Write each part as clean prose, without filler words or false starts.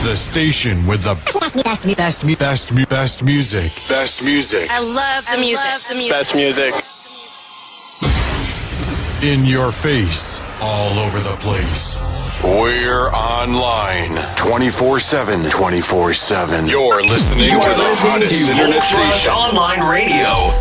The station with the best music. Best music. I love the music. Best music. In your face. All over the place. We're online 24/7. 24/7. You're listening to the hottest internet station. Online radio.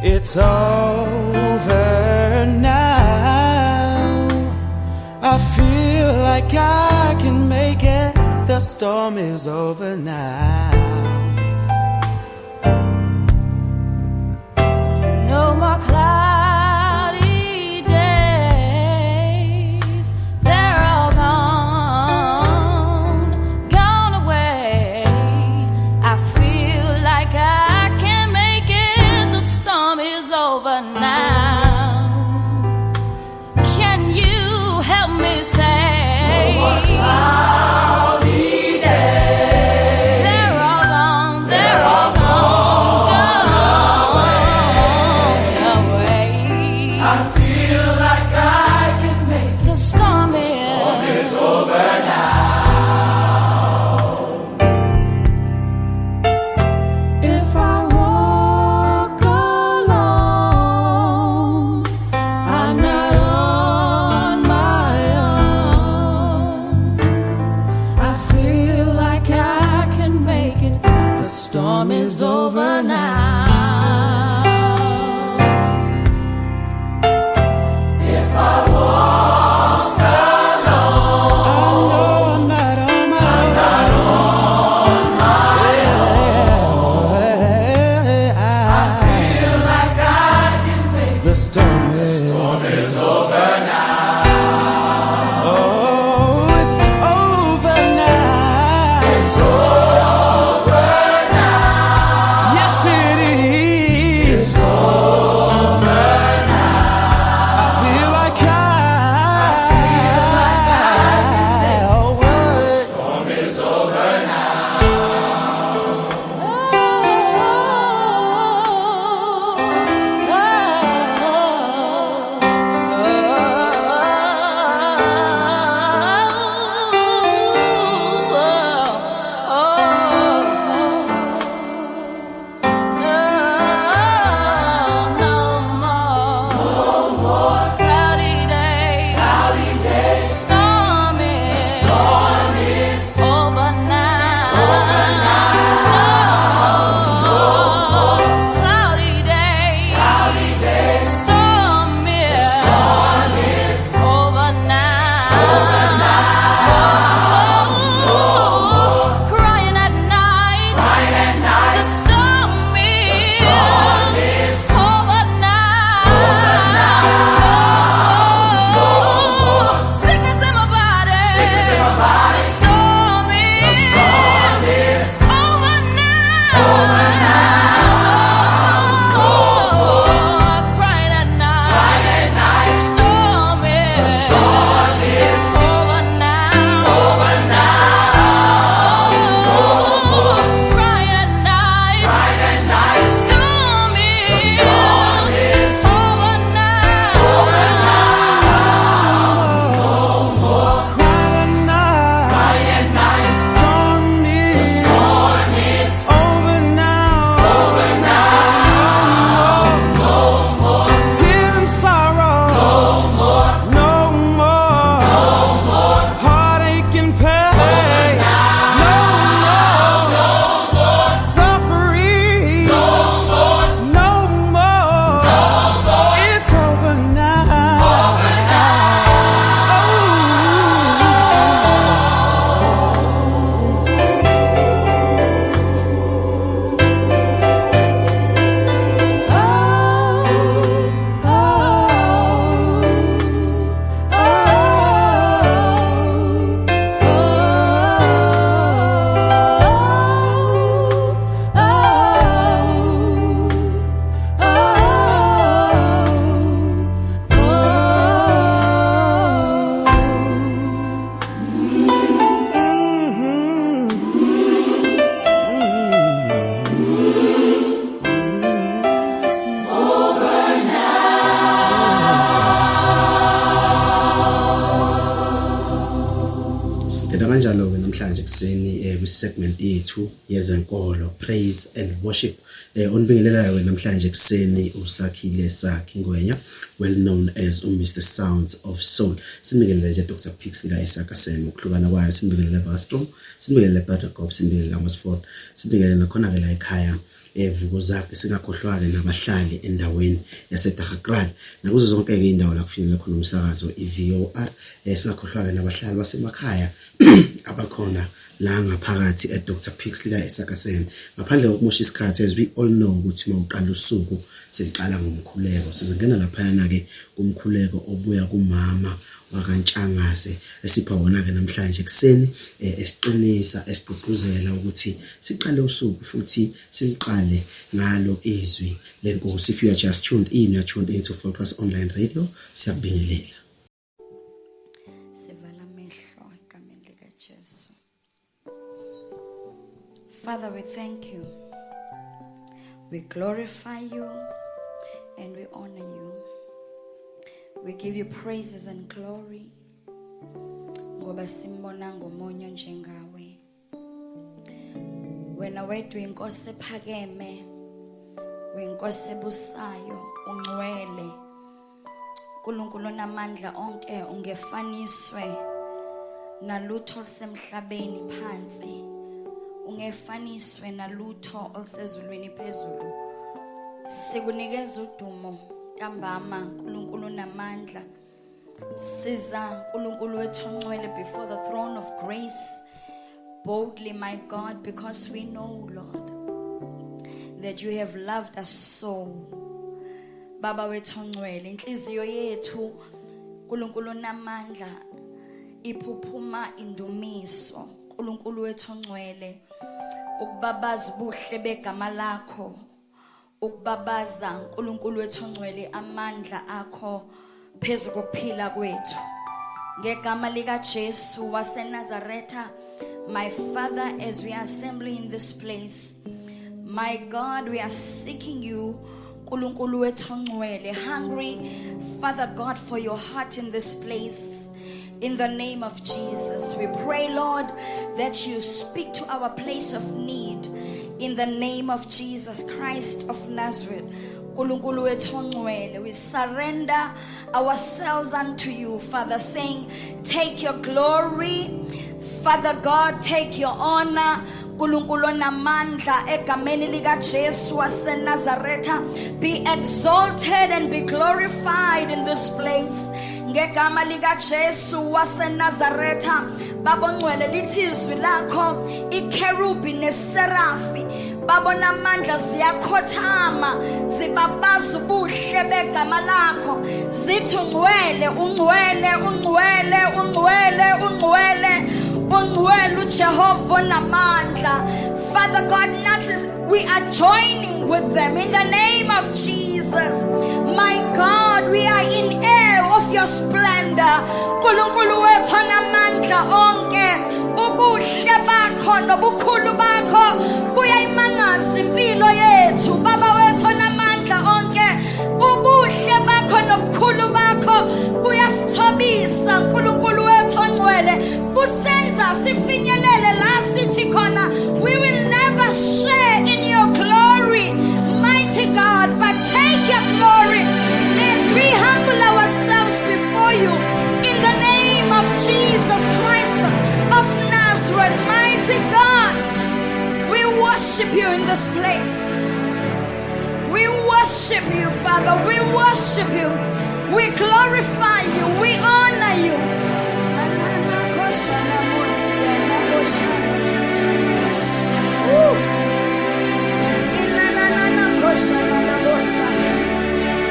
It's over now. I feel like I can make it. The storm is over now. No more cloudy days. They're all gone, gone away. I feel like I can make it. The storm is over now. Can you help me say? No more cloudy days. They're all gone. They're all gone away. I feel like I can make The storm is over now. If I walk alone, I'm not on my own. I feel like I can make it. The storm is over now. If I walk Sizoqhubeka kanjalo-ke namhlanje kuseni kwi-segment yethu yezenkolo, praise and worship. Onibingelelayo namhlanje kuseni uSakhile Sakhi Ngwenya, well known as Mr. Sounds of Soul. Sinibingelele nje Dr. Pixley la eSakaseni ukuhlukana kwayo, sinibingelele Bastrom, sinibingelele Buttercup, sinibingelele Amasford, sinibingelele nakhona-ke la ekhaya Vukozakhe singakhohlwa-ke nabahlali endaweni yaseDaggakraal nakuzo zonke-ke indawo la kufinyelela khona umsakazo i-VOR. Singakhohlwa-ke nabahlali basemakhaya abakhona la ngaphakathi Dr. Pixley la eSakaseni. Ngaphandle kokumosha isikhathi, as we all know ukuthi mawuqala usuku seliqala ngomkhuleko, sizongena laphayana-ke kumkhuleko obuya kumama wakantshangase esipha wona-ke namhlanje kuseni, esiqinisa esigqugquzela ukuthi siqale usuku futhi siliqale ngalo izwi lenkosi. If you are just tuned in, you are tuned into Full Cross Online Radio. Siyabingelela. Father, we thank you, we glorify you, and we honor you. We give you praises and glory. Ngoba simbona ngomunye njengawe. Wena wethu inkosi ephakeme, wenkosi ebusayo, ungcwele. uNkulunkulu namandla onke, ungefaniswe nalutho olusemhlabeni phansi. Ungefaniswe nalutho olusezulwini phezulu. Sikunikeza udumo ntambama uNkulunkulu namandla. Siza uNkulunkulu wethu ongcwele before the throne of grace boldly, my God, because we know, Lord, that you have loved us so. Baba wethu ongcwele, inhliziyo yethu uNkulunkulu namandla iphuphuma indumiso uNkulunkulu wethu ongcwele, ukubabaza ubuhle begama lakho, ukubabaza uNkulunkulu wethu ongcwele amandla akho phezu kokuphila kwethu. Ngegama lika Jesu waseNazaretha, my Father, as we are assembling in this place, my God, we are seeking you, uNkulunkulu wethu ongcwele, hungry, Father God, for your heart in this place. In the name of Jesus, we pray, Lord, that you speak to our place of need. In the name of Jesus Christ of Nazareth, uNkulunkulu wethu ongcwele, we surrender ourselves unto you, Father, saying, take your glory, Father God, take your honor. uNkulunkulu namandla egameni lika Jesu waseNazaretha, be exalted and be glorified in this place. Ngegama lika Jesu waseNazaretha, Baba ngcwele lithi izwi lakho, ikerubi neserafi, Baba namandla ziyakhothama, zibabaza ubuhle begama lakho, zithi ungcwele, ungcwele, ungcwele, ungcwele, ungcwele, ungcwele uJehova namandla. Father God, we are joining with them in the name of Jesus. My God, we are in awe of your splendor. uNkulunkulu wethu namandla onke, ubuhle bakho nobukhulu bakho buyayimangaza impilo yethu. Baba wethu namandla onke, ubuhle bakho nobukhulu bakho buyasithobisa. uNkulunkulu wethu ongcwele, busenza sifinyelele la sithi khona, we will never share in your glory, mighty God, but take your glory as we humble ourselves before you in the name of Jesus Christ of Nazareth. Mighty God, we worship you in this place. We worship you, Father. We worship you. We glorify you. We honor you.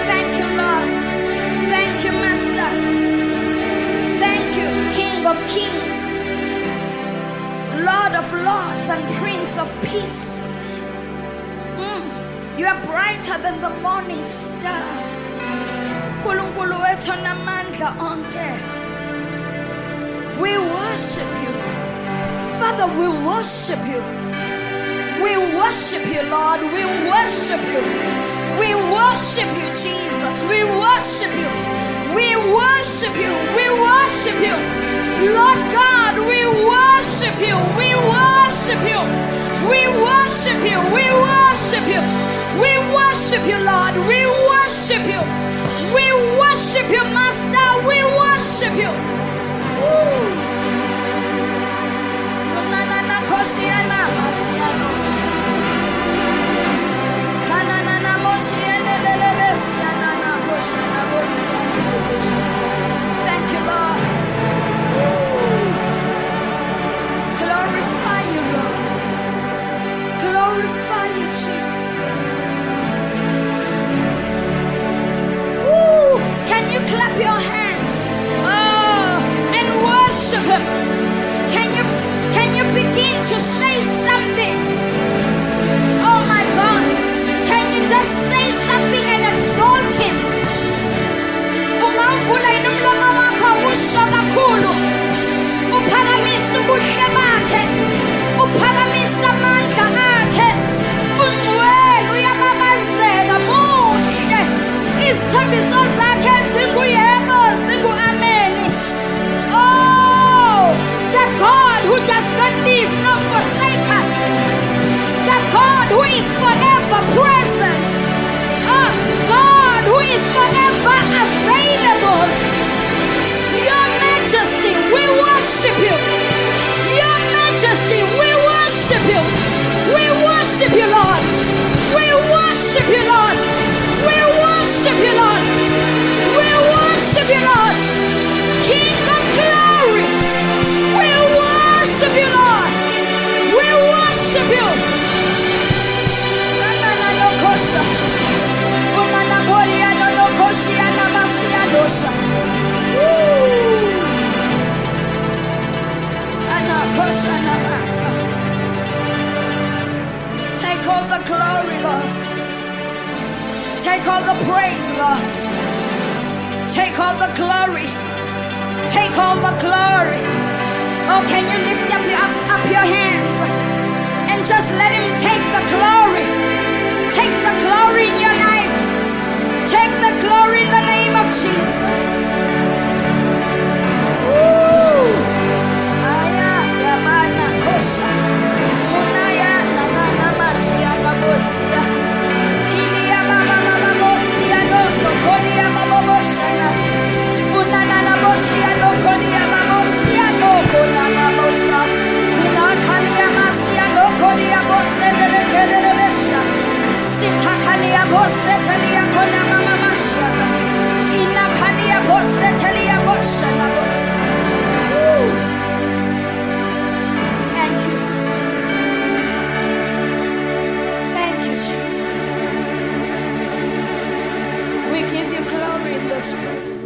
Thank you, Lord. Thank you, Master. Thank you, King of Kings, Lord of Lords, and Prince of Peace. You are brighter than the morning star. uNkulunkulu wethu namandla onke, we worship you. Father, we worship you. We worship you, Lord. We worship you. We worship you, Jesus. We worship you. We worship you. We worship you. Lord God, we worship worship you. We worship you. We worship you. We worship you, Lord. We worship you. We worship you, Master. We worship you. Sunana koshiana masiano. Kanana moshiene lelebesiana na koshana bosiana. Thank you, Lord. Glorify you, Lord. Glorify you, Jesus. Woo! Can you clap your hands? Oh, and worship Him. Can you begin to say something? Oh my God. Can you just say something and exalt Him? Ungavula inomlomo wakho usho kakhulu. Uphakamisa ubuhle bakhe. Uphakamisa amandla akhe. Ungcwele uyababazela muhle. Izithembiso zakhe zinguyebo zingu-ameni. Oh, the God who does not leave nor forsake us. The God who is forever present. God who is forever available. Your Majesty, we worship you. Your Majesty, we worship you. We worship you, Lord. We worship you, Lord. We worship you, Lord. We worship you, Lord. King of glory. We worship you, Lord. We worship you. Take all the glory, Lord. Take all the praise, Lord. Take all the glory. Take all the glory. Oh, can you lift up your hands and just let Him take the glory? Take the glory in your life. Take the glory in the name of Jesus. Woo! Aya yabana kosha. Munaya nanana mashia babosia. Hilia mama mama bosia no kolia mama boshana. Unana bosia no kolia mama bosia no kolia bosa. Unakalia masia no kolia bosa de kelelesha. Sitakalia bosa talia kona mama mashana. Inakalia bosa talia boshana bosa. Thank you. Thank you, Jesus. We give you glory in this place.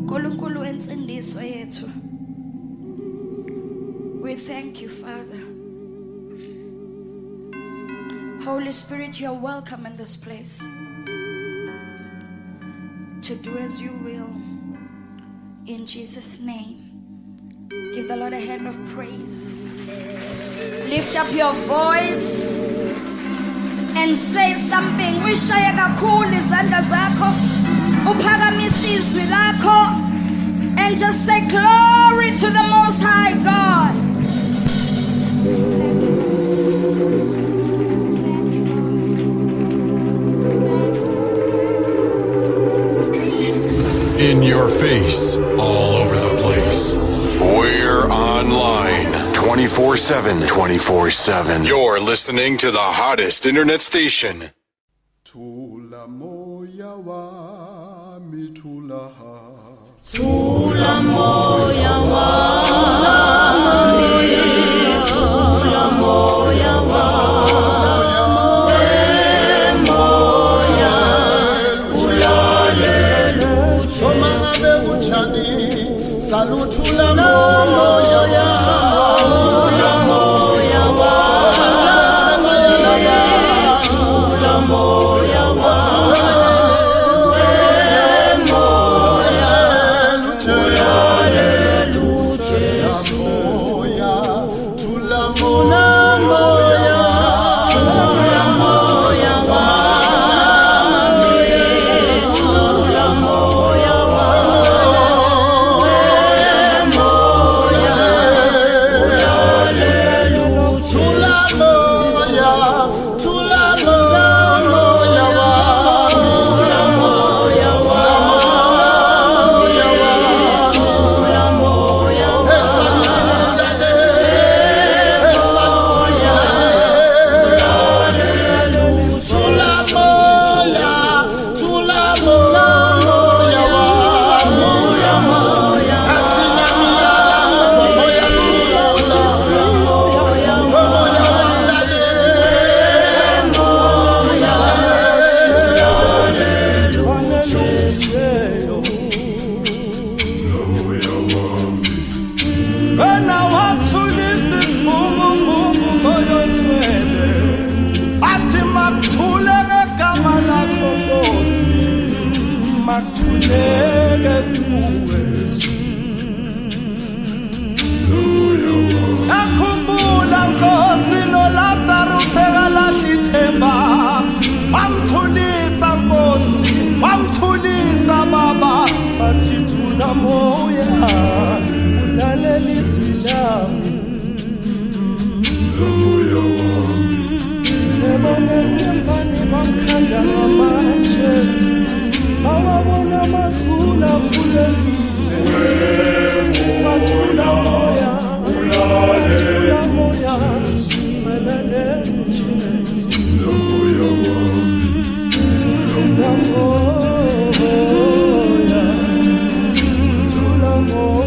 Nkulunkulu ensindiso yethu. We thank you, Father. Holy Spirit, you are welcome in this place to do as you will. In Jesus' name, give the Lord a hand of praise. Lift up your voice and say something. Ushaya kakhulu izandla zakho, uphakamisa izwi lakho, and just say glory to the Most High God. In your face, all over the place. We're online 24/7. 24/7. You're listening to the hottest internet station. Thula moya wami thula ha. Thula moya wami, thula moya wami. Saluthula moya thula moya thula moya athuleke kuwe akhumbula Nkosi lo Lazarus ekalahla ithemba wamthulisa Nkosi wamthulisa Baba athi thula moya ulaleli izwi lami moya wami ebona Stefani bamkhanda ngamanje awabona amazulu afulekile wathula moya uthula moya malale moya wami thula moya thula moya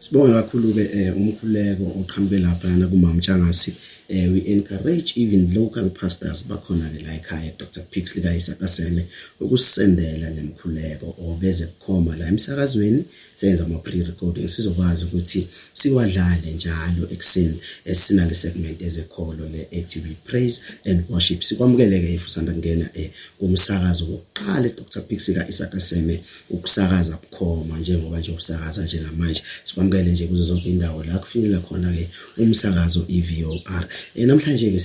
Sibonga kakhulu ke umkhuleko oqhamuke lapha na kuMamtshangasi. We encourage even local pastors bakhona ke la ekhaya Dr. Pixley kaIsakasene ukusendela lemkhuleko obeze bukhoma la emsakazweni senza ama pre-recording sizokwazi ukuthi siwadlale njalo ekseni esinale segment ezekholo le ethi we praise and worship. Sikwamukele ke ifusanda ngena kumsakazo wokuqala Dr. Pixley kaIsakasene ukusakaza bukhoma njengoba nje usakaza njengamanje. Sikwamukele nje kuzo zonke indawo la kufinyelela khona ke umsakazo eVOR. Namhlanje ke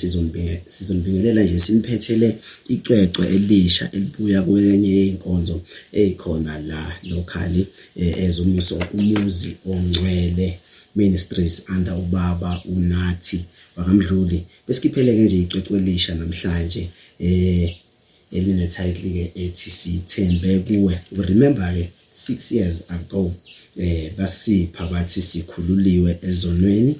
sizonibingelela nje siniphethele icwecwe elisha elibuya kwenye inkonzo ekhona la locally umuzi ongcwele ministries under ubaba uNathi bakamdluli. Besikipheleke nje icwecwe elisha namhlanje eline title ke ethi sithembe kuwe. Remember ke 6 years ago basipha bathi sikhululiwe ezonweni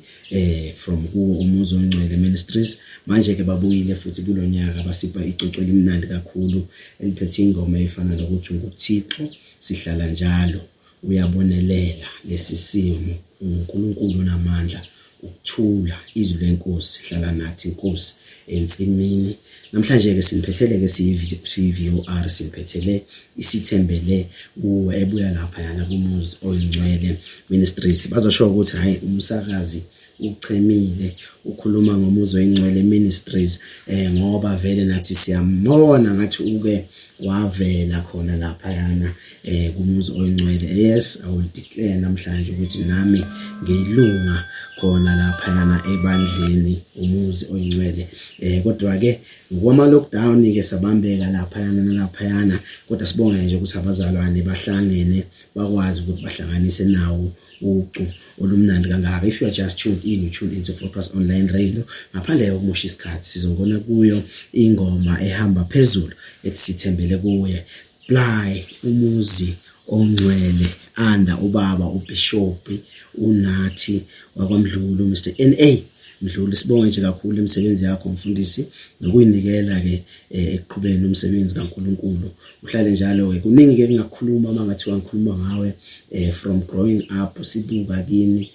from umuzi ongcwele ministries. Manje ke babuyile futhi kulonyaka basipha icwecwe elimnandi kakhulu eliphethe ingoma efana nokuthi nguThixo sihlala njalo uyabonelela lesi simo uNkulunkulu namandla ukuthula izwi lenkosi hlala nathi inkosi ensimini. Namhlanje ke siniphethele ke siVOR siniphethele isithembele kuwe ebuya lapha yana kumuzi oyingcwele ministries. Bazosho ukuthi hayi umsakazi uchemile ukhuluma ngomuzi oyingcwele ministries ngoba vele nathi siyambona ngathi uke wavela khona lapha yana kumuzi oyingcwele. Yes, I will declare namhlanje ukuthi nami ngiyilunga khona lapha yana ebandleni umuzi oyingcwele. Kodwa ke ngokwama lockdown ke sabambeka lapha yana nalapha yana, kodwa sibonga nje ukuthi abazalwane bahlangene bakwazi ukuthi bahlanganise nawo ucu olumnandi kangaka. If you are just tuned into Focus Online Radio, ngaphandle kokumusha isikhathi sizongona kuyo ingoma ehamba phezulu ethi sithembele kuye. Fly umuzi ongcwele anda ubaba uBishop uNathi wakwaMdlulu Mr NA Mdluli. Sibonge nje kakhulu imisebenzi yakho mfundisi nokuyinikela ke ekuqhubeni umsebenzi kaNkuluNkulu. Uhlale njalo ke kuningi ke ngingakhuluma mangathiwa ngikhuluma ngawe from growing up sibuka kini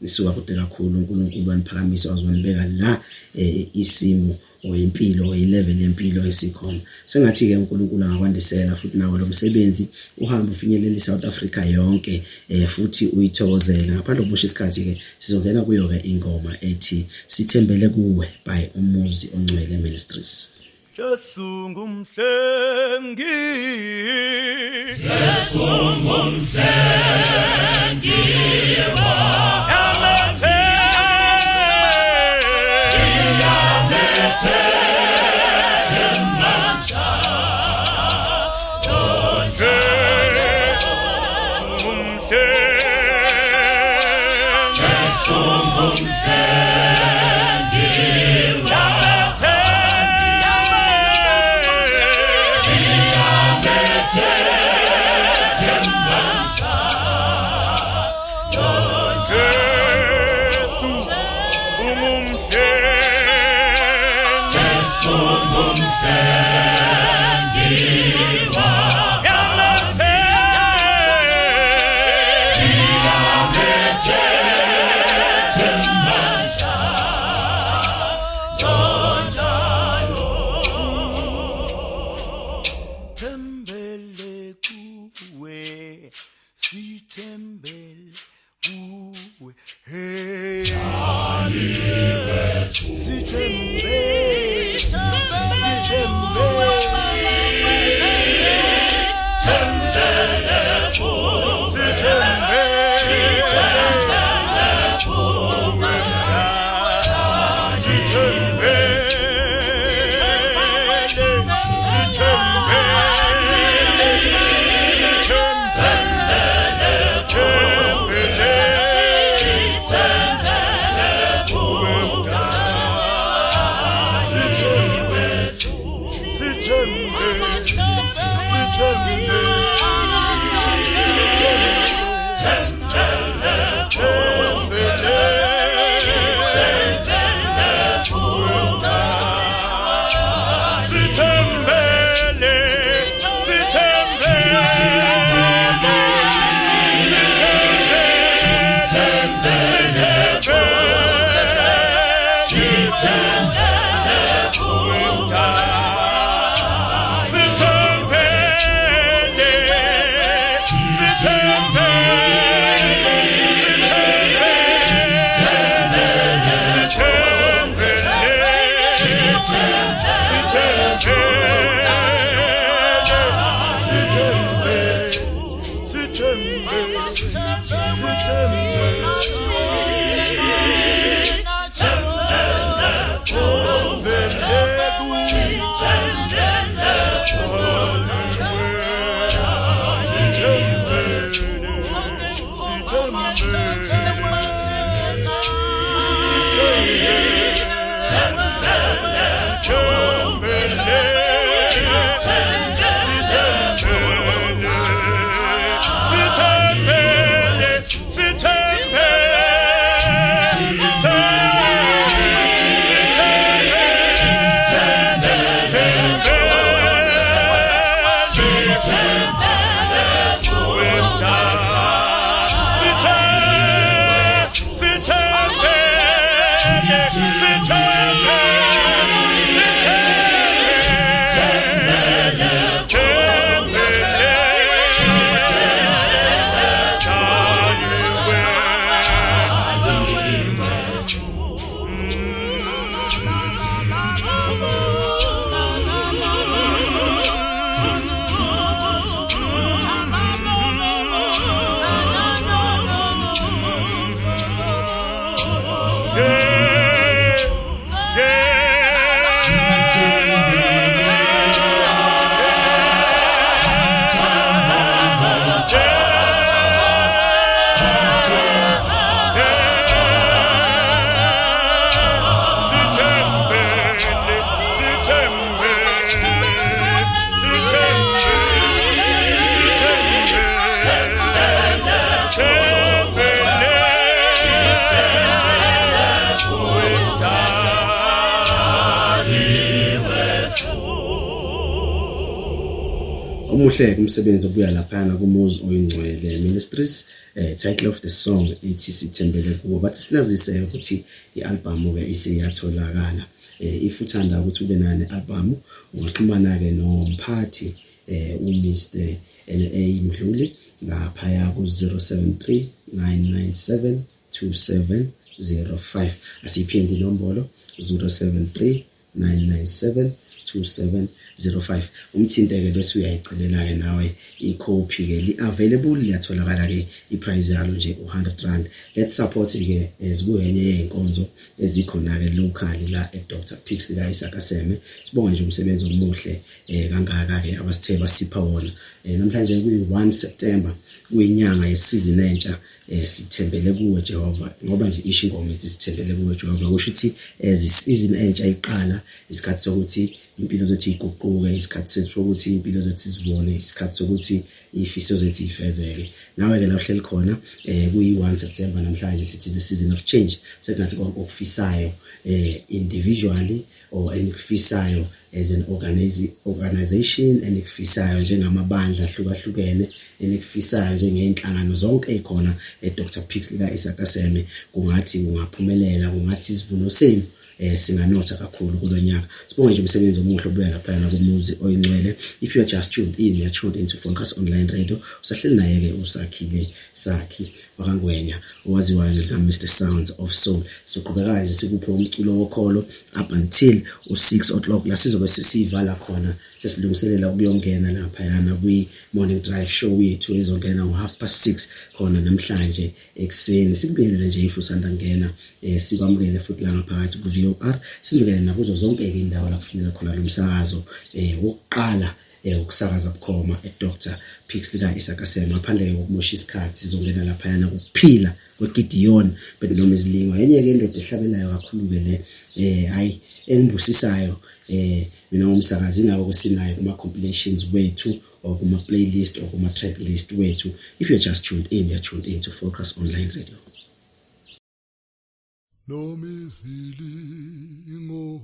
nisuka kude kakhulu uNkulunkulu waniphakamisa wazonibeka la isimo oyempilo level yempilo esikhona. Sengathi ke uNkulunkulu angakwandisela futhi nawe lo msebenzi uhamba ufinyelele South Africa yonke futhi uyithokozele. Ngaphandle kokusho isikhathi ke sizongena kuyo ke ingoma ethi sithembele kuwe by Umuzi Ongcwele Ministries. Jesu ngumhlengi Omuhle kumsebenzi obuya laphana kuMuzi Oyingcwele Ministries. Title of the song ithi sithembele kuwo. Bathi sinazise ukuthi ialbum ke isiyatholakala. If uthanda ukuthi ube nane album ungaxhumana ke nomphathi uMr NA Mdluli lapha ya ku 073 997 2705. Asiphinde inombolo 073 997 2705. Umthinteke bese uyayicelela ke nawe icopy ke li-available liyatholakala ke iprice yalo nje R100. Let's support ke ezibuyenye yenkonzo ezikhona ke locally la eDr Pix la eSakaseme. Sibonga nje umsebenzi omuhle kangaka ke abasithe basipha wona. Namhlanje kuyi-1 September kuyinyanga yesizini entsha. Sithembele kuwe Jehova ngoba nje isho ingoma ethi sithembele kuwe Jehova kusho ukuthi isizini entsha iqala isikhathi sokuthi impilo zethu iguquke isikhathi sokuthi impilo zethu sivone isikhathi sokuthi ifiso zethu ifezeke nawe ke la uhleli khona kuyi-1 September namhlanje sithi the season of change sekunathi konke okufisayo individually or enikufisayo as an organization enikufisayo njengamabandla ahlukahlukene enikufisayo njengeinhlangano zonke ekhona eDr Pix lika eSakaseme kungathi ungaphumelela kungathi isivuno senu singanotha kakhulu kulonyaka. Sibonge nje umsebenzi omuhle obuya lapha na kuMuzi Oyingcwele. If you are just tuned in, you are tuned into Focus Online Radio. Usahleli naye ke usakhile sakhi wakangwenya owaziwayo nge Mr Sounds of Soul. Sizoqhubeka nje sikuphe umculo wokholo up until u6 o'clock la sizobe sisivala khona sesilungiselela ukuyongena lapha yana kwi morning drive show yethu ezongena ngo6:30 khona namhlanje ekseni. Sikubingelele nje if usanda ngena sikwamukele futhi la ngaphakathi ku VOR. Sibikele nakuzo zonke indawo la kufinyelela khona lo msakazo wokuqala ukusakaza bukhoma eDr Pix lika eSakaseme. Ngaphandle kokumosha isikhathi sizongena lapha yana kuphila kweGideon benoma izilingwa enye ke indoda ehlabelayo kakhulu ke le hayi engibusisayo mina umsakazi ngabo kusinayo kuma compilations wethu or kuma playlist or kuma track list wethu. If you're just tuned in, you're tuned in to Focus Online Radio. No mizili ngo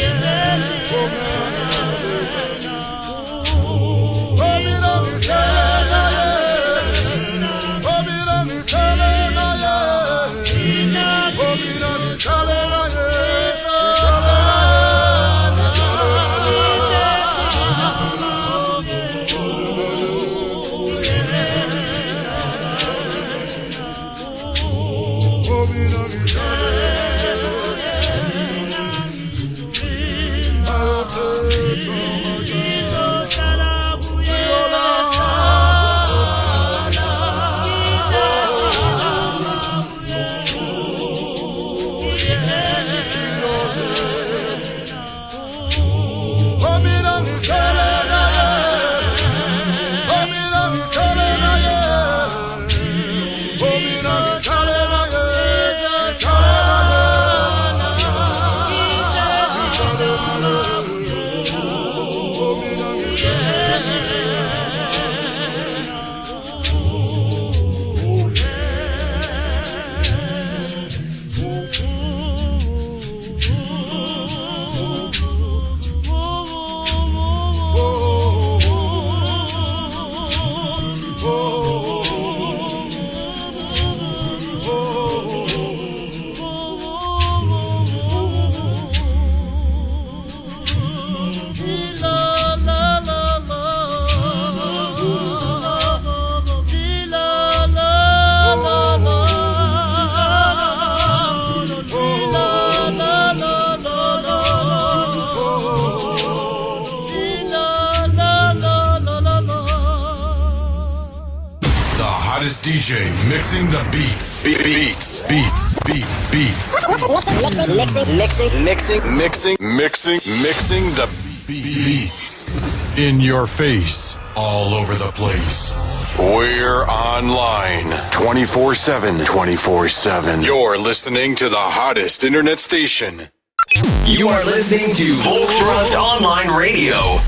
Yeah. DJ mixing the beats. Beats. Mixing the beats. In your face, all over the place. We're online 24/7. You're listening to the hottest internet station. You are listening to Voltrust Online Radio.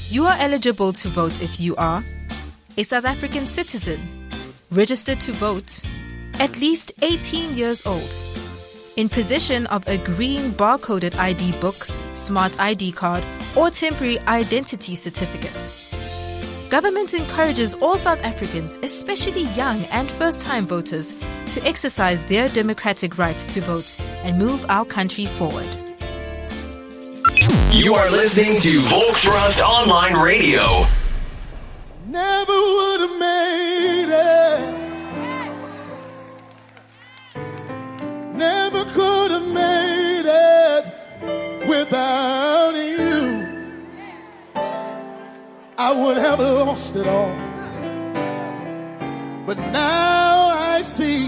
You are eligible to vote if you are a South African citizen, registered to vote, at least 18 years old, in possession of a green barcoded ID book, smart ID card, or temporary identity certificate. Government encourages all South Africans, especially young and first-time voters, to exercise their democratic right to vote and move our country forward. You are listening to Volkswagen Online Radio. Never would have made it. Never could have made it without you. I would have lost it all. But now I see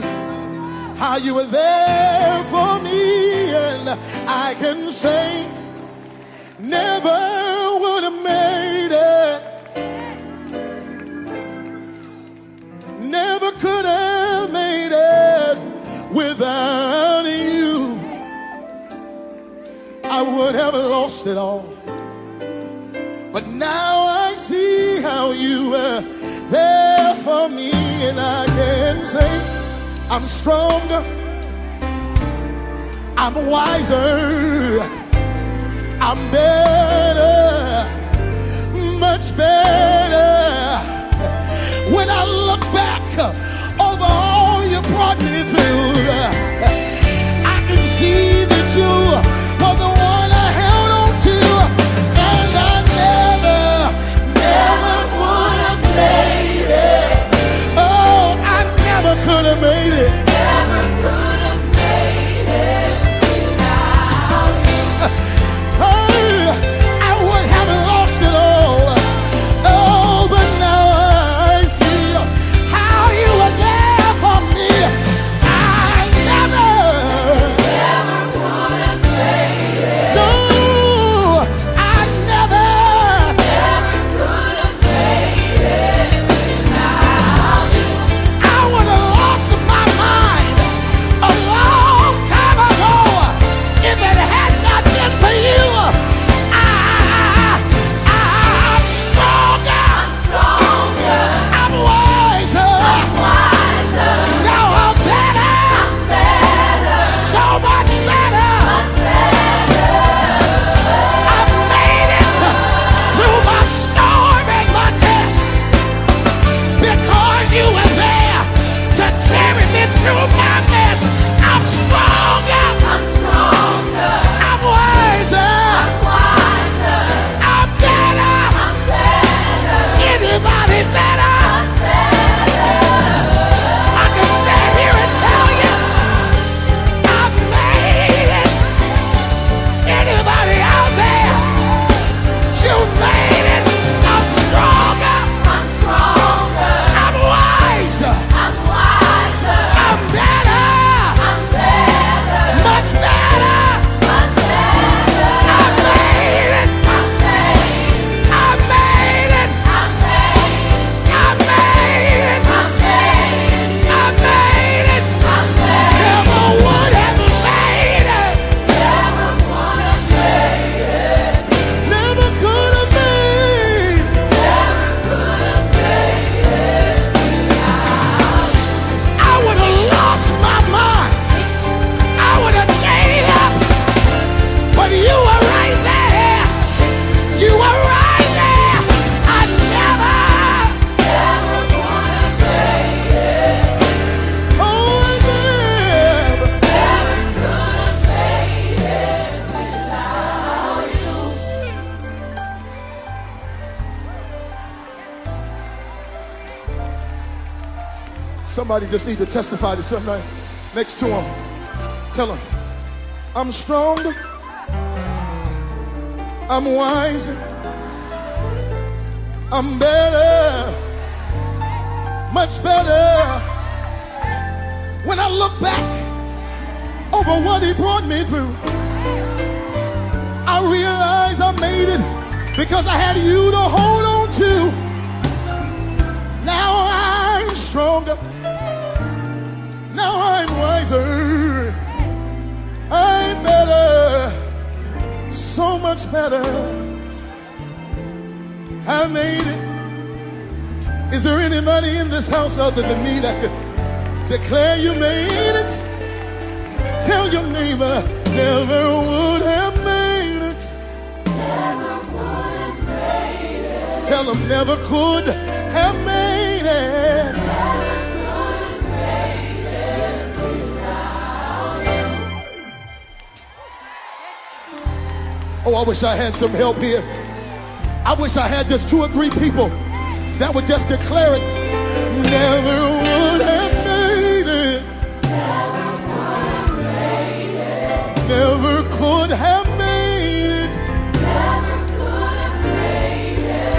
how you were there for me, and I can say never would have made it. Never could have made it without you. I would have lost it all. But now I see how you were there for me, and I can say I'm stronger, I'm wiser, I'm better, much better. When I look back over all you brought me through, I can see that you were the one I held on to, and I never would have made it. Oh, I never could have made it. Never could have made it without you. I would have lost it all. Oh, but now I see how you were there for me. I never would have made it. No, I never could have made it without you. I would have lost my mind a long time ago if it had not been for you. I'm stronger. I'm wiser. Now I'm better. So much better. I've made it through my storm and my tests because you were there to carry me through my mess. I'm stronger. I'm wiser. I'm better. Anybody better? I can stand here and tell you I've made it. Anybody out there? You made it. I'm stronger. I'm wiser. I'm better. Much better. I made it. I made it. I Somebody just need to testify to somebody next to him. Tell him, I'm stronger, I'm wiser, I'm better, much better. When I look back over what he brought me through, I realize I made it because I had you to hold on to. Now I'm stronger, now I'm wiser, I'm better, so much better. I made it. Is there anybody in this house other than me that could declare you made it? Tell your neighbor, never would have made it. Never would have made it. Tell them, never could have made it. Never could have made it without you. Oh, I wish I had some help here. I wish I had just 2 or 3 people that would just declare it. Never would have made it. Never would have made it. Never could have made it. Never could have made it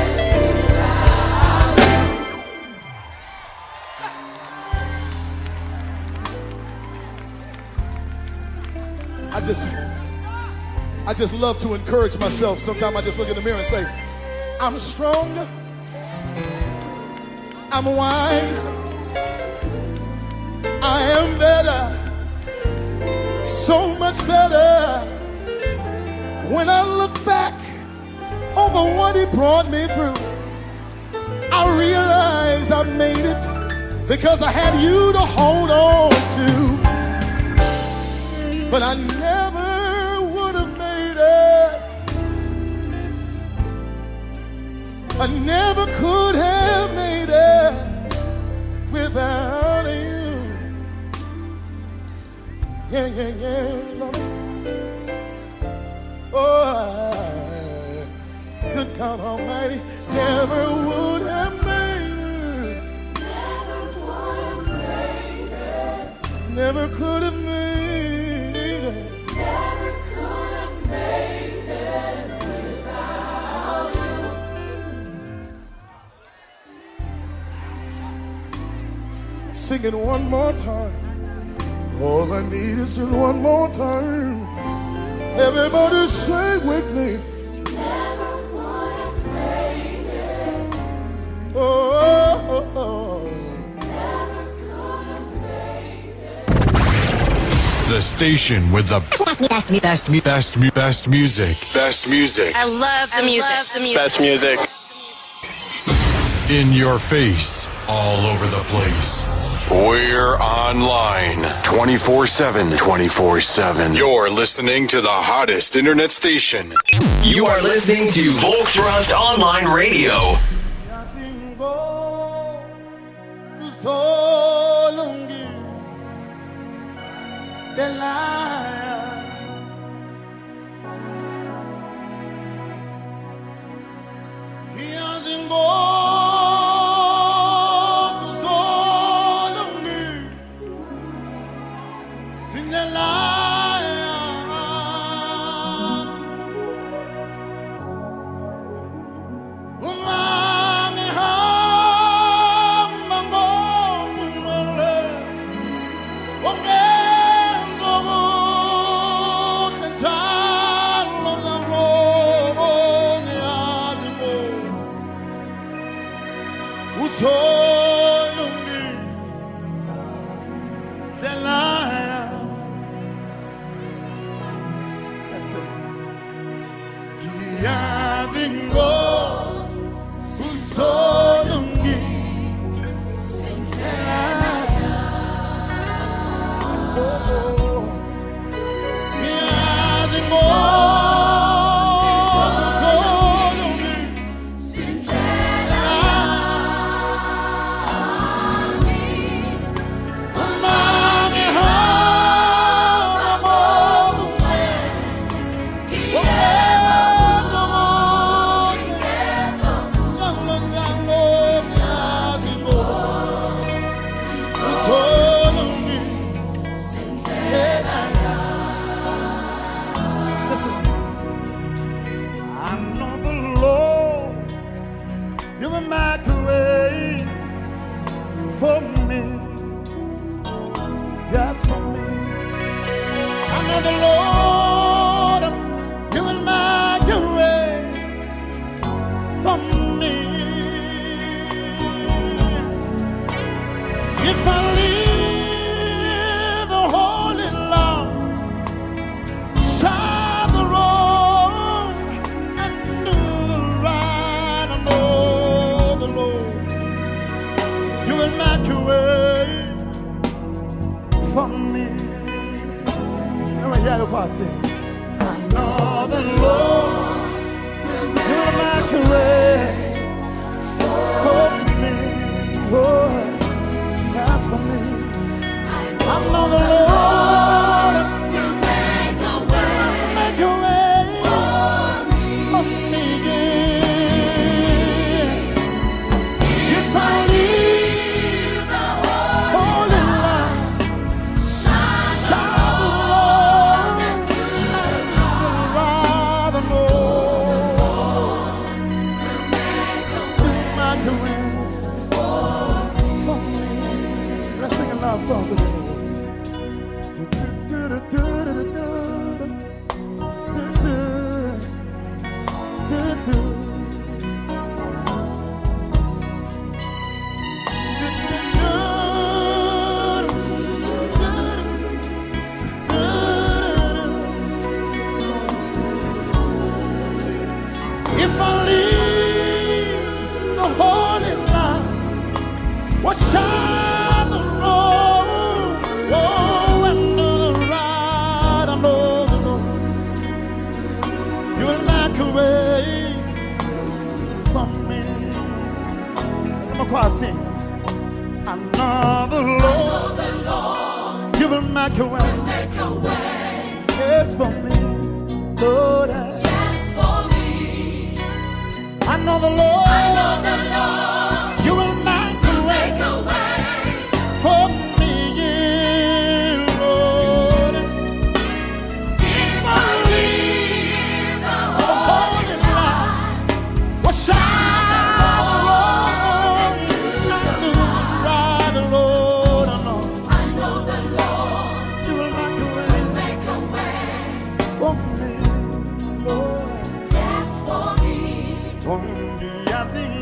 without you. I just love to encourage myself. Sometimes I just look in the mirror and say, I'm stronger, I'm wise, I am better, so much better. When I look back over what he brought me through, I realize I made it because I had you to hold on to. But I never would have made it. I never could have made it without you. Yeah, yeah, yeah, Lord. Oh, good God Almighty, never would have made it. Never would have made it. Never could have made it. Never could have made it without you. Sing it one more time. All I need is just one more time. Everybody say with me. Never would have made it. Oh, oh, oh. Never could have made it. The station with the best music. Best music. I love the music. Best music. In your face. All over the place. We're online 24/7. 24/7. You're listening to the hottest internet station. You are listening to Volkswagen Online Radio. for me. Yes, for me. I know the Lord, you will make a way for me. If I leave the holy love, shine the road and do the right, I know the Lord, you will make a way for me. Let me hear the part sing. I know the Lord will make a way for me. Oh, that's for me. I know the Lord will make a way for me. If I leave the holy light, shine the road, and do the right, the Lord will make a way for me. Let's sing a love song together. If I leave the holy light, what shine the road, oh, and do the right, I know the Lord, you will make a way for me. Let me choir sing. I know the Lord, you will make a way. Yes, for me, Lord. I know the Lord, you will make a way for me, Lord. If I leave the holy light, what shine the road and do right, the Lord. I know the Lord, you will make a way for me, Lord. Yes, for me. Un día sin